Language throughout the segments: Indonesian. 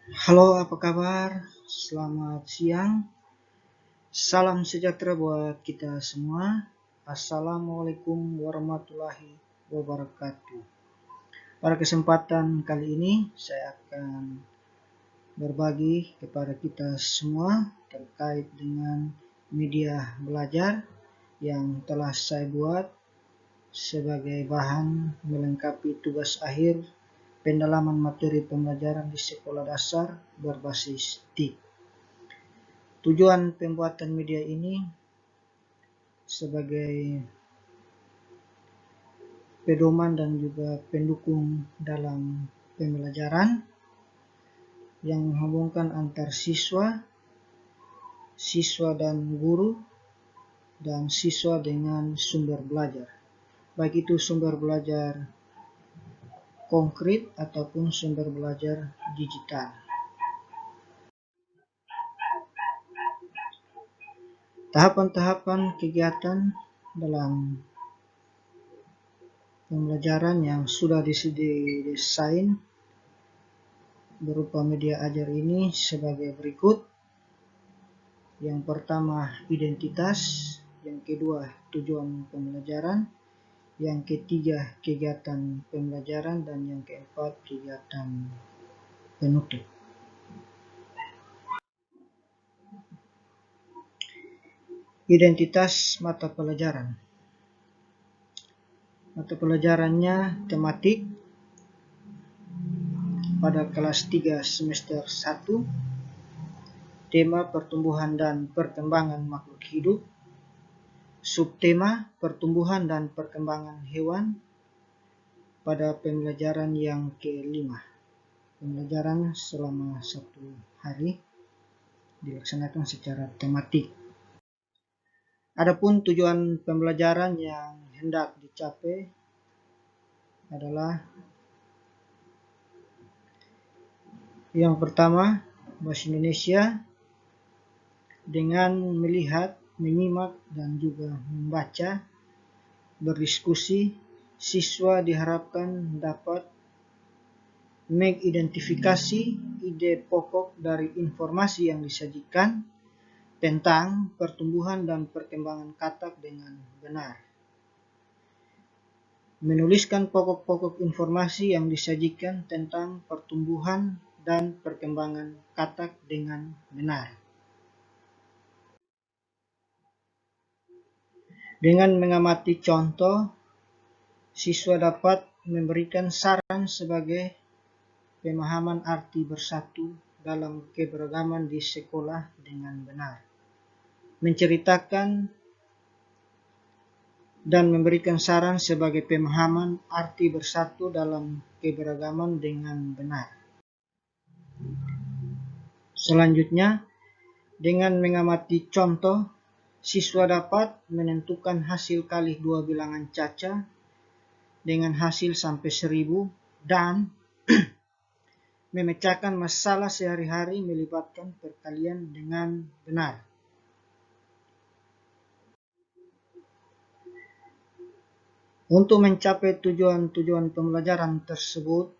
Halo, apa kabar? Selamat siang. Salam sejahtera buat kita semua. Assalamualaikum warahmatullahi wabarakatuh. Pada kesempatan kali ini, saya akan berbagi kepada kita semua terkait dengan media belajar yang telah saya buat sebagai bahan melengkapi tugas akhir pendalaman materi pembelajaran di sekolah dasar berbasis TIK. Tujuan pembuatan media ini sebagai pedoman dan juga pendukung dalam pembelajaran yang menghubungkan antar siswa dan guru, dan siswa dengan sumber belajar. Baik itu sumber belajar konkret ataupun sumber belajar digital. Tahapan-tahapan kegiatan dalam pembelajaran yang sudah didesain berupa media ajar ini sebagai berikut. Yang pertama, identitas. Yang kedua, tujuan pembelajaran. Yang ketiga, kegiatan pembelajaran. Dan yang keempat, kegiatan penutup. Identitas mata pelajaran. Mata pelajarannya tematik pada kelas 3 semester 1. Tema pertumbuhan dan perkembangan makhluk hidup. Subtema pertumbuhan dan perkembangan hewan pada pembelajaran yang kelima. Pembelajaran selama 1 hari dilaksanakan secara tematik. Adapun tujuan pembelajaran yang hendak dicapai adalah yang pertama, bahasa Indonesia dengan melihat, menyimak, dan juga membaca, berdiskusi. Siswa diharapkan dapat mengidentifikasi ide pokok dari informasi yang disajikan tentang pertumbuhan dan perkembangan katak dengan benar. Menuliskan pokok-pokok informasi yang disajikan tentang pertumbuhan dan perkembangan katak dengan benar. Dengan mengamati contoh, siswa dapat memberikan saran sebagai pemahaman arti bersatu dalam keberagaman di sekolah dengan benar. Menceritakan dan memberikan saran sebagai pemahaman arti bersatu dalam keberagaman dengan benar. Selanjutnya, dengan mengamati contoh, siswa dapat menentukan hasil kali 2 bilangan caca dengan hasil sampai 1000 dan memecahkan masalah sehari-hari melibatkan perkalian dengan benar. Untuk mencapai tujuan-tujuan pembelajaran tersebut,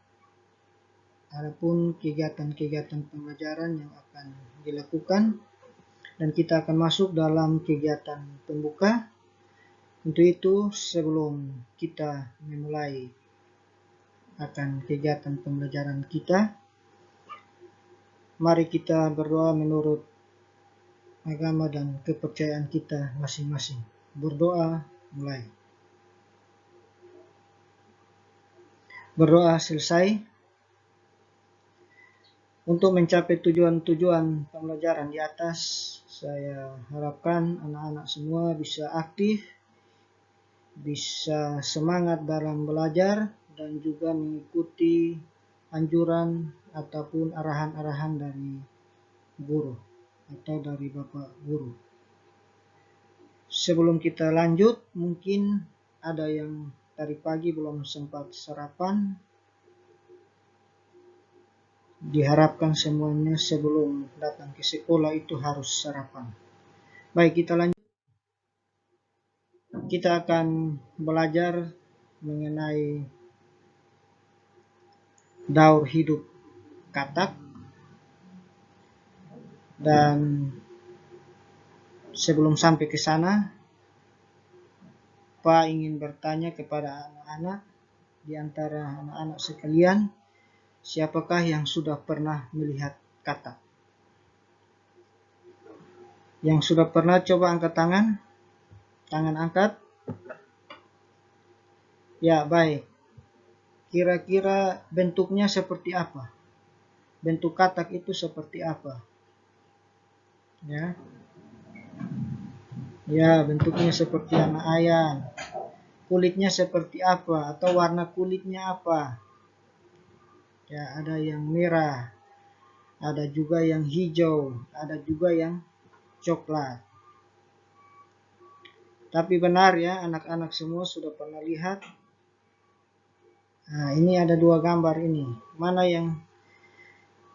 adapun kegiatan-kegiatan pembelajaran yang akan dilakukan, dan kita akan masuk dalam kegiatan pembuka. Untuk itu, sebelum kita memulai akan kegiatan pembelajaran kita, mari kita berdoa menurut agama dan kepercayaan kita masing-masing. Berdoa mulai. Berdoa selesai. Untuk mencapai tujuan-tujuan pembelajaran di atas, saya harapkan anak-anak semua bisa aktif, bisa semangat dalam belajar, dan juga mengikuti anjuran ataupun arahan-arahan dari guru atau dari Bapak Guru. Sebelum kita lanjut, mungkin ada yang tadi pagi belum sempat sarapan. Diharapkan semuanya sebelum datang ke sekolah itu harus sarapan. Baik, kita lanjut. Kita akan belajar mengenai daur hidup katak. Dan sebelum sampai ke sana, Pak ingin bertanya kepada anak-anak, di antara anak-anak sekalian, siapakah yang sudah pernah melihat katak? Yang sudah pernah, coba angkat tangan. Tangan angkat. Ya, baik. Kira-kira bentuknya seperti apa? Bentuk katak itu seperti apa? Ya. Ya, bentuknya seperti anak ayam. Kulitnya seperti apa? Atau warna kulitnya apa? Ya, ada yang merah, ada juga yang hijau, ada juga yang coklat. Tapi benar ya, anak-anak semua sudah pernah lihat. Nah, ini ada dua gambar ini. Mana yang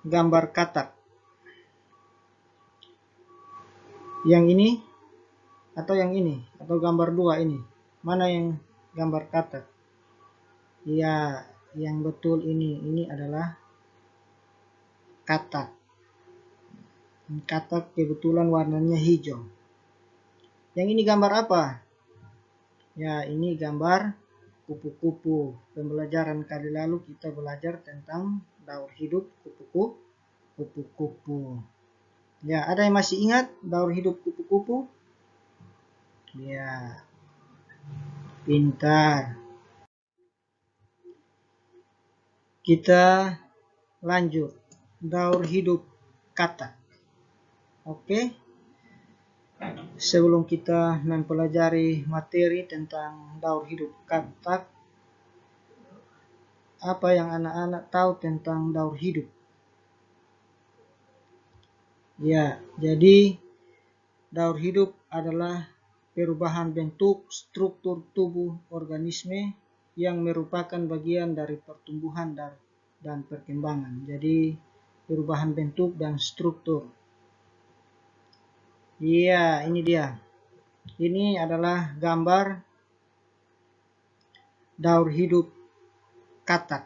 gambar katak? Yang ini atau yang ini? Atau gambar dua ini? Mana yang gambar katak? Ya, yang betul ini. Ini adalah katak. Katak kebetulan warnanya hijau. Yang ini gambar apa? Ya, ini gambar kupu-kupu. Pembelajaran kali lalu kita belajar tentang daur hidup kupu-kupu. Ya, ada yang masih ingat daur hidup kupu-kupu? Ya, pintar. Kita lanjut. Daur hidup katak. Oke. Sebelum kita mempelajari materi tentang daur hidup katak, apa yang anak-anak tahu tentang daur hidup? Ya, jadi daur hidup adalah perubahan bentuk struktur tubuh organisme yang merupakan bagian dari pertumbuhan dan perkembangan. Jadi perubahan bentuk dan struktur. Iya, ini dia. Ini adalah gambar daur hidup katak.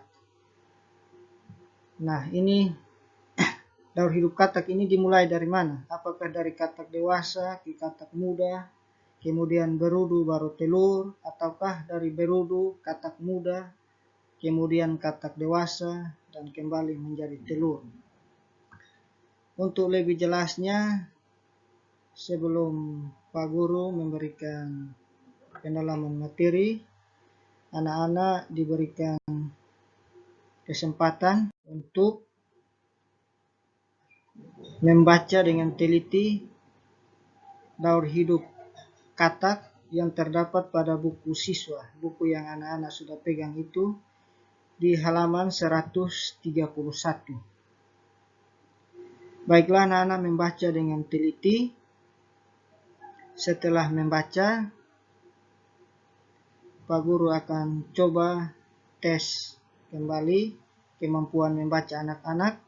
Nah, ini daur hidup katak ini dimulai dari mana? Apakah dari katak dewasa ke katak muda, kemudian berudu baru telur, ataukah dari berudu katak muda, kemudian katak dewasa, dan kembali menjadi telur? Untuk lebih jelasnya, sebelum Pak Guru memberikan pendalaman materi, anak-anak diberikan kesempatan untuk membaca dengan teliti daur hidup katak yang terdapat pada buku siswa. Buku yang anak-anak sudah pegang itu di halaman 131. Baiklah, anak-anak membaca dengan teliti. Setelah membaca, Pak Guru akan coba tes kembali kemampuan membaca anak-anak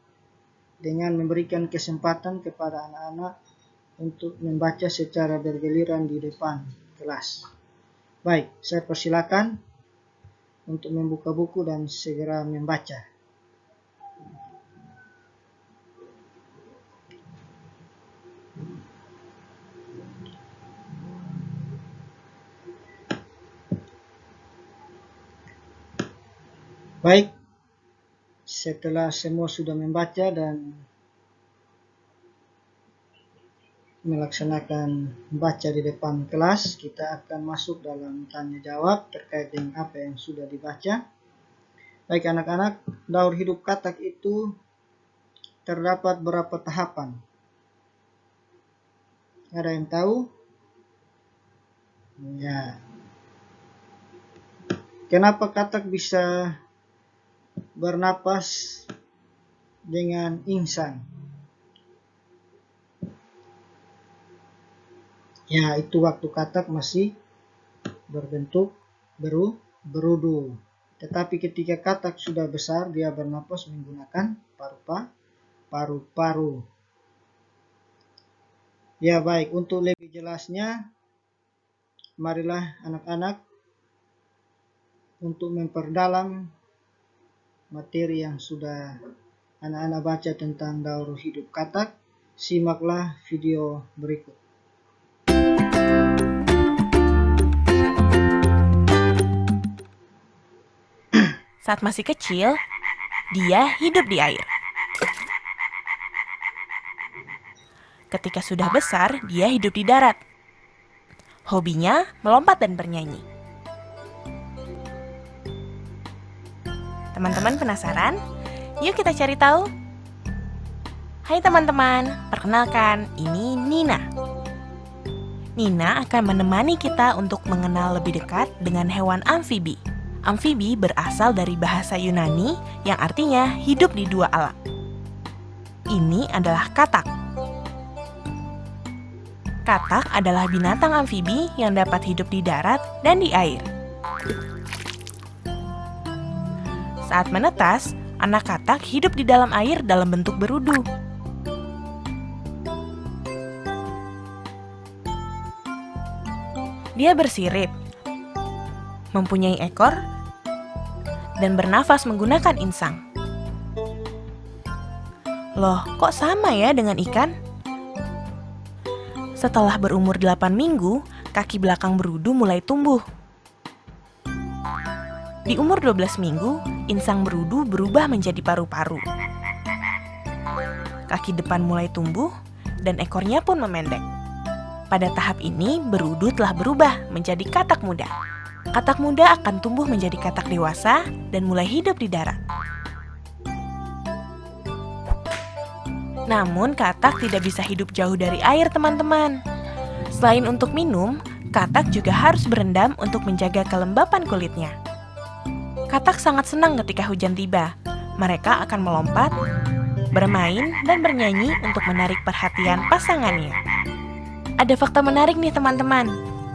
dengan memberikan kesempatan kepada anak-anak untuk membaca secara bergiliran di depan kelas. Baik, saya persilakan untuk membuka buku dan segera membaca. Baik, setelah semua sudah membaca dan melaksanakan baca di depan kelas, kita akan masuk dalam tanya jawab terkait dengan apa yang sudah dibaca. Baik anak-anak, daur hidup katak itu terdapat berapa tahapan? Ada yang tahu? Ya. Kenapa katak bisa bernapas dengan insang? Ya, itu waktu katak masih berbentuk berudu. Tetapi ketika katak sudah besar, dia bernapas menggunakan paru-paru. Ya, baik. Untuk lebih jelasnya, marilah anak-anak untuk memperdalam materi yang sudah anak-anak baca tentang daur hidup katak. Simaklah video berikut. Saat masih kecil, dia hidup di air. Ketika sudah besar, dia hidup di darat. Hobinya melompat dan bernyanyi. Teman-teman penasaran? Yuk kita cari tahu. Hai teman-teman, perkenalkan, ini Nina. Nina akan menemani kita untuk mengenal lebih dekat dengan hewan amfibi. Amfibi berasal dari bahasa Yunani yang artinya hidup di dua alam. Ini adalah katak. Katak adalah binatang amfibi yang dapat hidup di darat dan di air. Saat menetas, anak katak hidup di dalam air dalam bentuk berudu. Dia bersirip, mempunyai ekor, dan bernafas menggunakan insang. Loh, kok sama ya dengan ikan? Setelah berumur 8 minggu, kaki belakang berudu mulai tumbuh. Di umur 12 minggu, insang berudu berubah menjadi paru-paru. Kaki depan mulai tumbuh, dan ekornya pun memendek. Pada tahap ini, berudu telah berubah menjadi katak muda. Katak muda akan tumbuh menjadi katak dewasa dan mulai hidup di darat. Namun, katak tidak bisa hidup jauh dari air, teman-teman. Selain untuk minum, katak juga harus berendam untuk menjaga kelembapan kulitnya. Katak sangat senang ketika hujan tiba. Mereka akan melompat, bermain, dan bernyanyi untuk menarik perhatian pasangannya. Ada fakta menarik nih, teman-teman.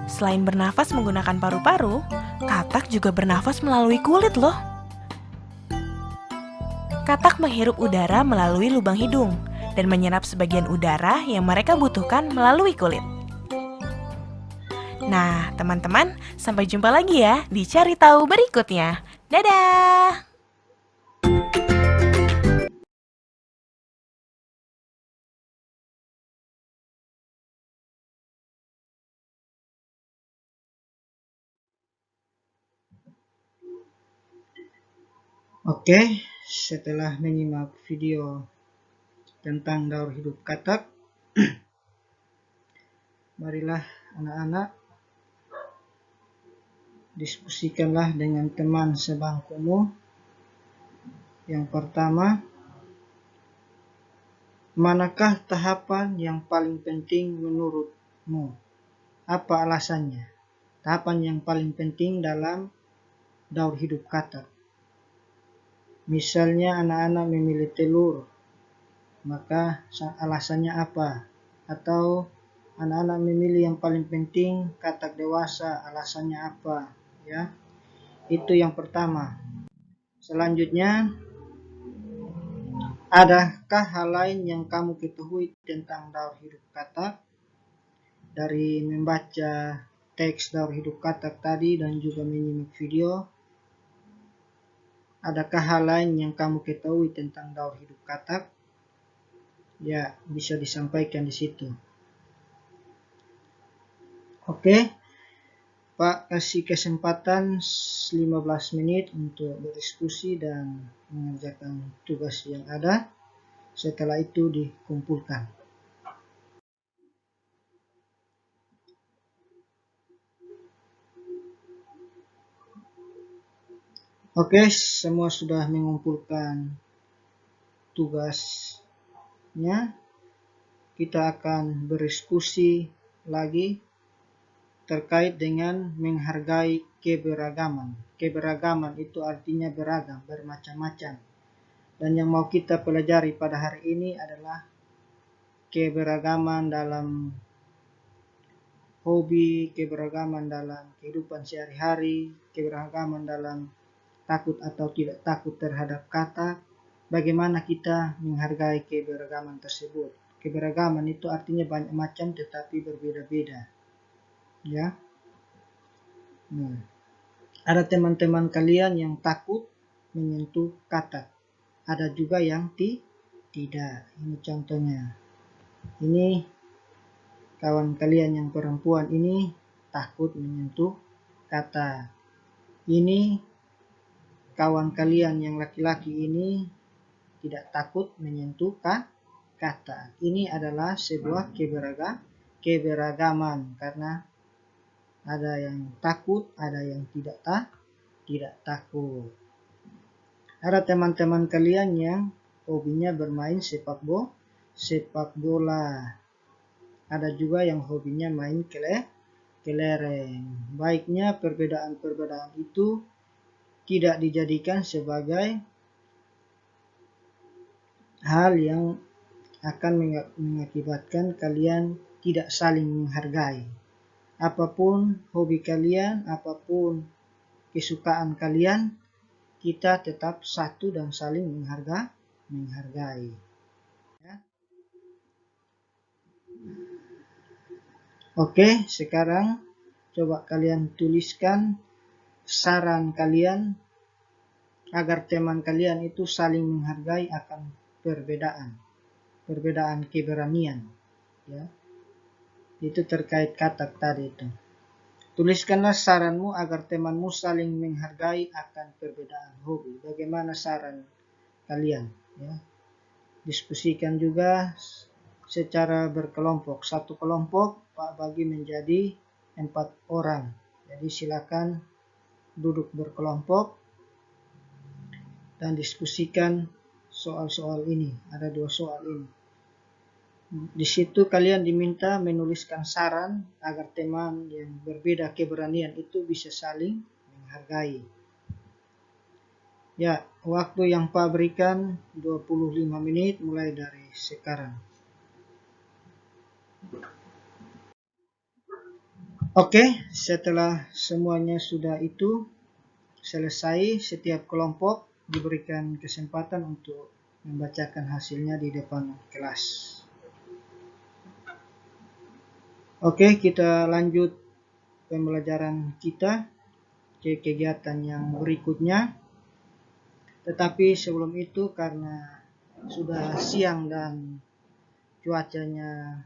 Selain bernafas menggunakan paru-paru, katak juga bernafas melalui kulit loh. Katak menghirup udara melalui lubang hidung dan menyerap sebagian udara yang mereka butuhkan melalui kulit. Nah, teman-teman, sampai jumpa lagi ya di Cari Tahu berikutnya. Dadah! Oke, setelah menyimak video tentang daur hidup katak, marilah anak-anak diskusikanlah dengan teman sebangkumu. Yang pertama, manakah tahapan yang paling penting menurutmu? Apa alasannya? Tahapan yang paling penting dalam daur hidup katak. Misalnya anak-anak memilih telur, maka alasannya apa? Atau anak-anak memilih yang paling penting katak dewasa, alasannya apa? Ya, itu yang pertama. Selanjutnya, adakah hal lain yang kamu ketahui tentang daur hidup katak dari membaca teks daur hidup katak tadi dan juga menyimak video? Adakah hal lain yang kamu ketahui tentang daur hidup katak? Ya, bisa disampaikan di situ. Oke, Pak kasih kesempatan 15 menit untuk berdiskusi dan mengerjakan tugas yang ada. Setelah itu dikumpulkan. Oke, semua sudah mengumpulkan tugasnya. Kita akan berdiskusi lagi terkait dengan menghargai keberagaman. Keberagaman itu artinya beragam, bermacam-macam. Dan yang mau kita pelajari pada hari ini adalah keberagaman dalam hobi, keberagaman dalam kehidupan sehari-hari, keberagaman dalam takut atau tidak takut terhadap kata, bagaimana kita menghargai keberagaman tersebut. Keberagaman itu artinya banyak macam tetapi berbeda-beda. Ya. Nah, ada teman-teman kalian yang takut menyentuh kata. Ada juga yang tidak. Ini contohnya. Ini kawan kalian yang perempuan ini takut menyentuh kata. Ini kawan kalian yang laki-laki ini tidak takut menyentuh kata. Ini adalah sebuah keberagaman karena ada yang takut, ada yang tidak takut. Ada teman-teman kalian yang hobinya bermain sepak bola. Ada juga yang hobinya main kelereng. Baiknya perbedaan-perbedaan itu tidak dijadikan sebagai hal yang akan mengakibatkan kalian tidak saling menghargai. Apapun hobi kalian, apapun kesukaan kalian, kita tetap satu dan saling menghargai. Ya. Oke, sekarang coba kalian tuliskan saran kalian agar teman kalian itu saling menghargai akan perbedaan keberanian. Ya. Itu terkait kata tadi itu. Tuliskanlah saranmu agar temanmu saling menghargai akan perbedaan hobi. Bagaimana saran kalian? Ya. Diskusikan juga secara berkelompok. Satu kelompok Pak bagi menjadi 4 orang. Jadi silakan duduk berkelompok dan diskusikan soal-soal ini. Ada 2 soal ini. Di situ kalian diminta menuliskan saran agar teman yang berbeda keberanian itu bisa saling menghargai. Ya, waktu yang Pak berikan 25 menit mulai dari sekarang. Oke, setelah semuanya sudah itu selesai, setiap kelompok diberikan kesempatan untuk membacakan hasilnya di depan kelas. Oke, kita lanjut pembelajaran kita ke kegiatan yang berikutnya. Tetapi sebelum itu, karena sudah siang dan cuacanya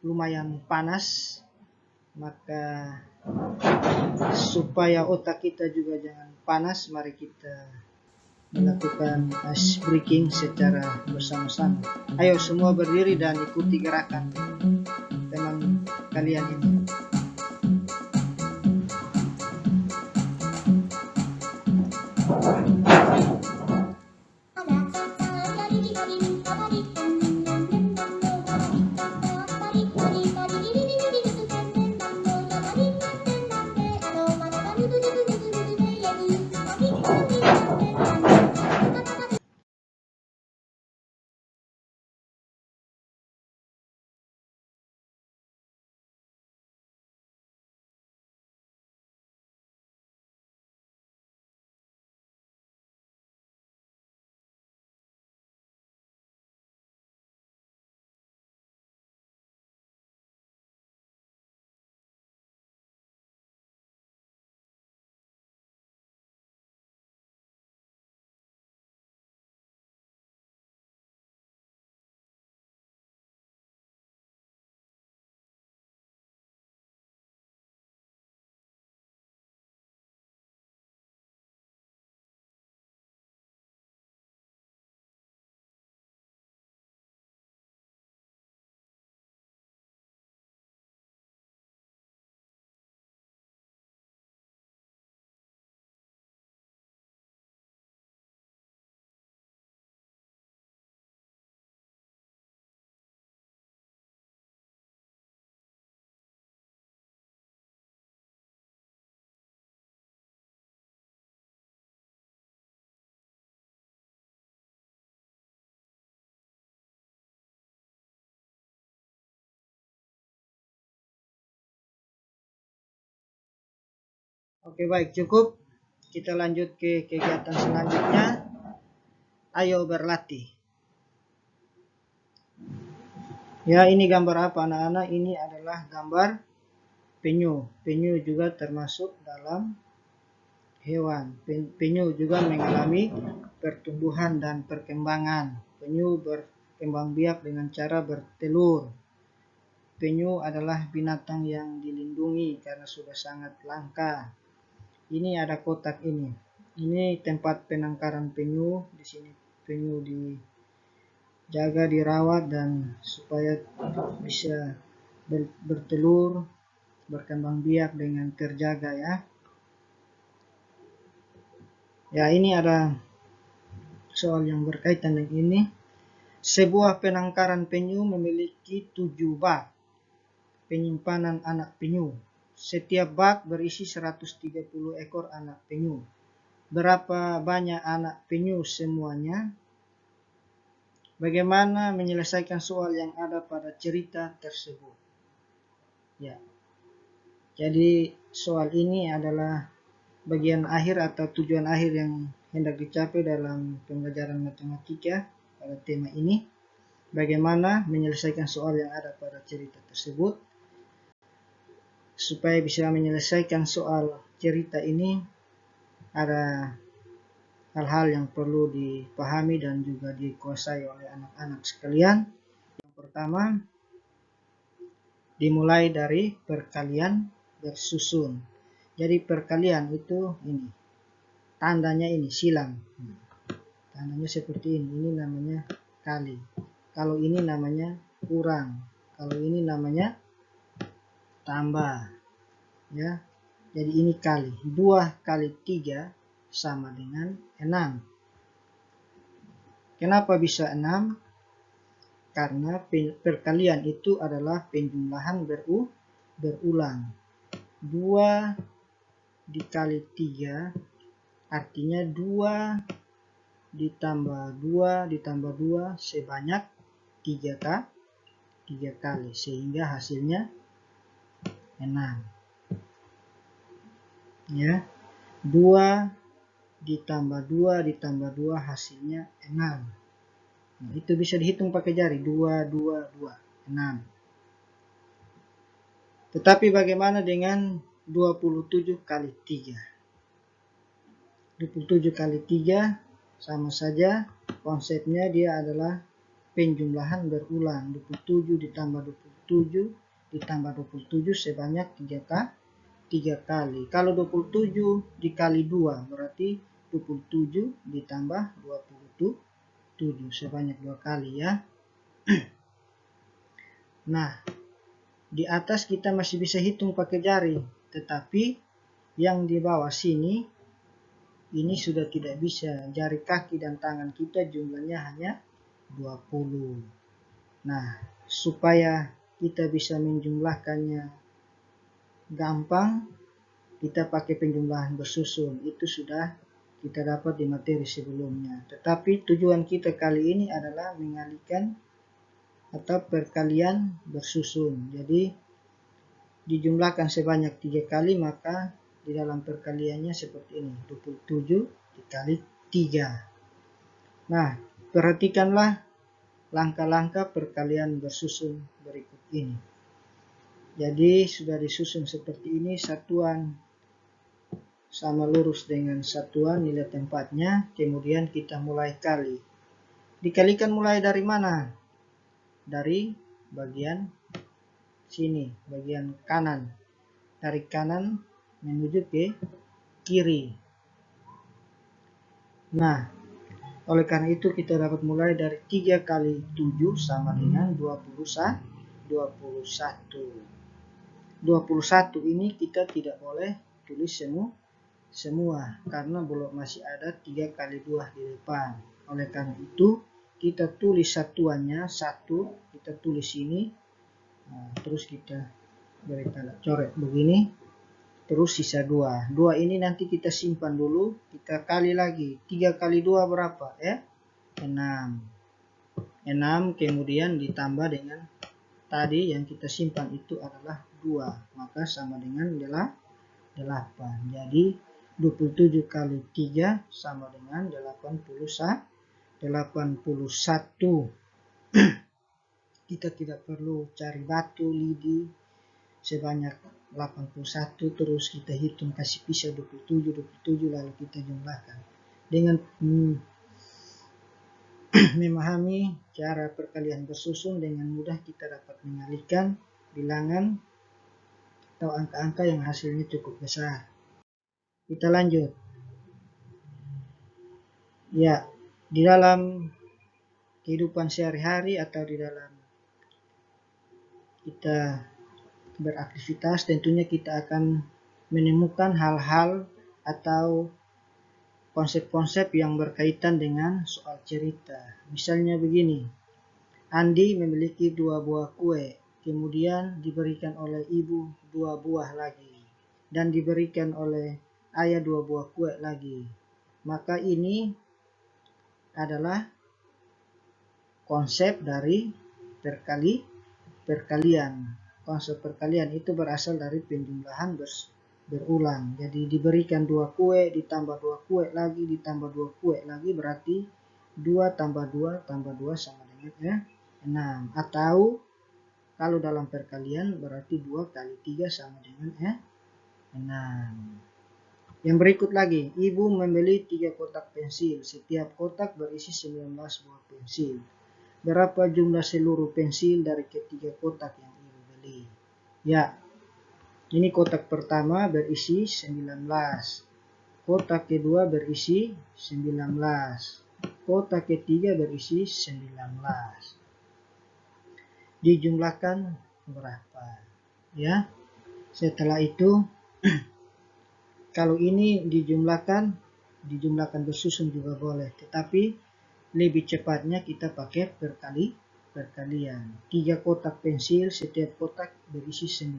lumayan panas, maka supaya otak kita juga jangan panas, mari kita melakukan ice breaking secara bersama-sama. Ayo semua berdiri dan ikuti gerakan teman kalian ini. Oke, baik, cukup. Kita lanjut ke kegiatan selanjutnya. Ayo berlatih. Ya, ini gambar apa anak-anak? Ini adalah gambar penyu. Penyu juga termasuk dalam hewan. Penyu juga mengalami pertumbuhan dan perkembangan. Penyu berkembang biak dengan cara bertelur. Penyu adalah binatang yang dilindungi karena sudah sangat langka. Ini ada kotak ini. Ini tempat penangkaran penyu. Di sini penyu dijaga, dirawat dan supaya bisa bertelur, berkembang biak dengan terjaga ya. Ya, ini ada soal yang berkaitan dengan ini. Sebuah penangkaran penyu memiliki 7 bak penyimpanan anak penyu. Setiap bak berisi 130 ekor anak penyu. Berapa banyak anak penyu semuanya? Bagaimana menyelesaikan soal yang ada pada cerita tersebut? Ya. Jadi soal ini adalah bagian akhir atau tujuan akhir yang hendak dicapai dalam pembelajaran matematika pada tema ini. Bagaimana menyelesaikan soal yang ada pada cerita tersebut. Supaya bisa menyelesaikan soal cerita ini, ada hal-hal yang perlu dipahami dan juga dikuasai oleh anak-anak sekalian. Yang pertama, dimulai dari perkalian bersusun. Jadi perkalian itu ini, tandanya ini silang. Tandanya seperti ini. Ini namanya kali. Kalau ini namanya kurang. Kalau ini namanya tambah. Ya. Jadi ini kali. 2 kali 3 sama dengan 6. Kenapa bisa 6? Karena perkalian itu adalah penjumlahan berulang. 2 dikali 3 artinya 2 ditambah 2 sebanyak 3 kali, sehingga hasilnya 6. Ya, 2 ditambah 2 hasilnya 6. Nah, itu bisa dihitung pakai jari, 2, 6. Tetapi bagaimana dengan 27 kali 3? 27 kali 3 sama saja, konsepnya dia adalah penjumlahan berulang. 27 ditambah 27 ditambah 27 sebanyak 3 kali. Kalau 27 dikali 2 berarti 27 ditambah 27 sebanyak 2 kali ya. Nah, di atas kita masih bisa hitung pakai jari, tetapi yang di bawah sini ini sudah tidak bisa. Jari kaki dan tangan kita jumlahnya hanya 20. Nah, supaya kita bisa menjumlahkannya gampang, kita pakai penjumlahan bersusun. Itu sudah kita dapat di materi sebelumnya. Tetapi tujuan kita kali ini adalah mengalihkan atau perkalian bersusun. Jadi dijumlahkan sebanyak 3 kali, maka di dalam perkaliannya seperti ini, 27 dikali 3. Nah, perhatikanlah langkah-langkah perkalian bersusun berikut ini. Jadi sudah disusun seperti ini, satuan sama lurus dengan satuan nilai tempatnya, kemudian kita mulai kali. Dikalikan mulai dari mana? Dari bagian sini, bagian kanan. Dari kanan menuju ke kiri. Nah, oleh karena itu kita dapat mulai dari 3 kali 7 sama dengan 21. 21 ini kita tidak boleh tulis semua karena belum masih ada 3 kali 2 di depan. Oleh karena itu kita tulis satuannya 1, kita tulis ini. Nah, terus kita beri tanda coret begini. Terus sisa 2. 2 ini nanti kita simpan dulu. Kita kali lagi. 3 kali 2 berapa? 6. 6 kemudian ditambah dengan tadi yang kita simpan itu adalah 2. Maka sama dengan 8. Jadi 27 kali 3 sama dengan 81. Kita tidak perlu cari batu lidi sebanyak 81, terus kita hitung kasih pisah 27 lalu kita jumlahkan. Dengan memahami cara perkalian bersusun, dengan mudah kita dapat mengalihkan bilangan atau angka-angka yang hasilnya cukup besar. Kita lanjut. Ya, di dalam kehidupan sehari-hari atau di dalam kita beraktivitas, tentunya kita akan menemukan hal-hal atau konsep-konsep yang berkaitan dengan soal cerita. Misalnya begini, Andi memiliki 2 buah kue, kemudian diberikan oleh ibu 2 buah lagi, dan diberikan oleh ayah 2 buah kue lagi. Maka ini adalah konsep dari perkalian. Konsep perkalian itu berasal dari penjumlahan berulang. Jadi diberikan 2 kue, ditambah 2 kue lagi, ditambah 2 kue lagi, berarti 2 tambah 2 tambah 2 sama dengan 6. Atau kalau dalam perkalian berarti 2 kali 3 sama dengan 6. Yang berikut lagi, ibu membeli 3 kotak pensil. Setiap kotak berisi 19 buah pensil. Berapa jumlah seluruh pensil dari ketiga kotak yang ibu beli? Ya, ini kotak pertama berisi 19. Kotak kedua berisi 19. Kotak ketiga berisi 19. Dijumlahkan berapa? Ya. Setelah itu kalau ini dijumlahkan bersusun juga boleh, tetapi lebih cepatnya kita pakai perkalian. 3 kotak pensil, setiap kotak berisi 19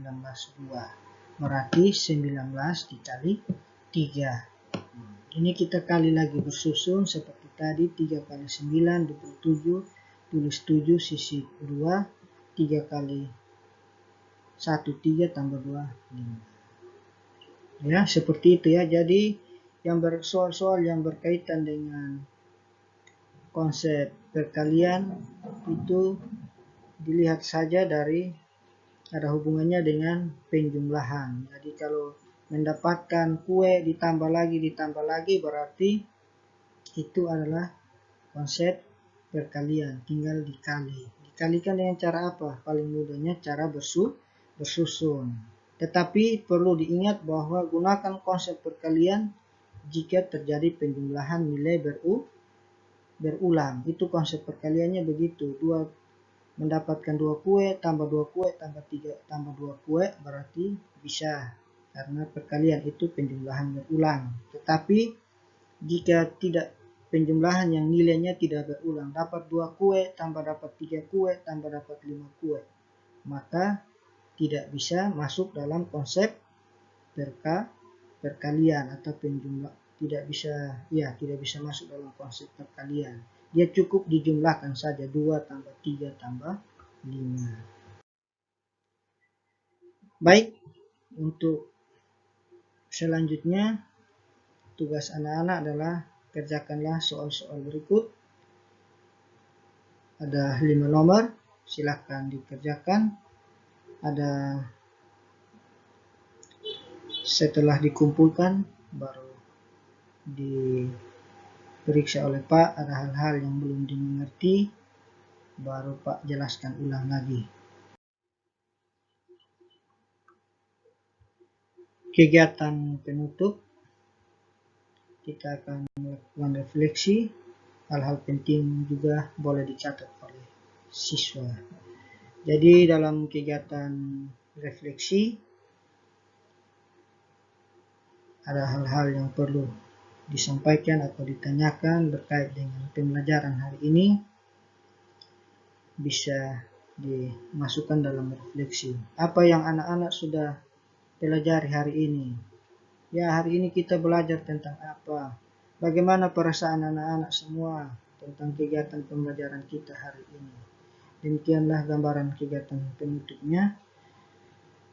buah. Berarti 19 dikali 3. Ini kita kali lagi bersusun seperti tadi, 3 kali 9, 27, tulis 7, sisi 2, 3 kali 1, 3, tambah 2, 5. Ya, seperti itu ya. Jadi yang soal-soal yang berkaitan dengan konsep perkalian itu dilihat saja dari ada hubungannya dengan penjumlahan. Jadi kalau mendapatkan kue ditambah lagi berarti itu adalah konsep perkalian, tinggal dikali. Dikalikan dengan cara apa? Paling mudahnya cara bersusun. Tetapi perlu diingat bahwa gunakan konsep perkalian jika terjadi penjumlahan nilai berulang. Itu konsep perkaliannya begitu. Mendapatkan 2 kue, tambah 2 kue, tambah 3, tambah 2 kue, berarti bisa. Karena perkalian itu penjumlahan berulang. Tetapi jika tidak penjumlahan yang nilainya tidak berulang, dapat 2 kue, tambah dapat 3 kue, tambah dapat 5 kue, maka tidak bisa masuk dalam konsep perkalian atau penjumlah. Tidak bisa masuk dalam konsep perkalian. Dia cukup dijumlahkan saja, 2 tambah 3 tambah 5. Baik, untuk selanjutnya tugas anak-anak adalah kerjakanlah soal-soal berikut. Ada 5 nomor, silahkan dikerjakan. Setelah dikumpulkan baru diperiksa oleh Pak, ada hal-hal yang belum dimengerti, baru Pak jelaskan ulang lagi. Kegiatan penutup, kita akan melakukan refleksi. Hal-hal penting juga boleh dicatat oleh siswa. Jadi dalam kegiatan refleksi ada hal-hal yang perlu disampaikan atau ditanyakan terkait dengan pembelajaran hari ini, bisa dimasukkan dalam refleksi. Apa yang anak-anak sudah pelajari hari ini? Ya, hari ini kita belajar tentang apa? Bagaimana perasaan anak-anak semua tentang kegiatan pembelajaran kita hari ini? Demikianlah gambaran kegiatan penutupnya.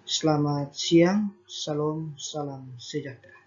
Selamat siang, salam sejahtera.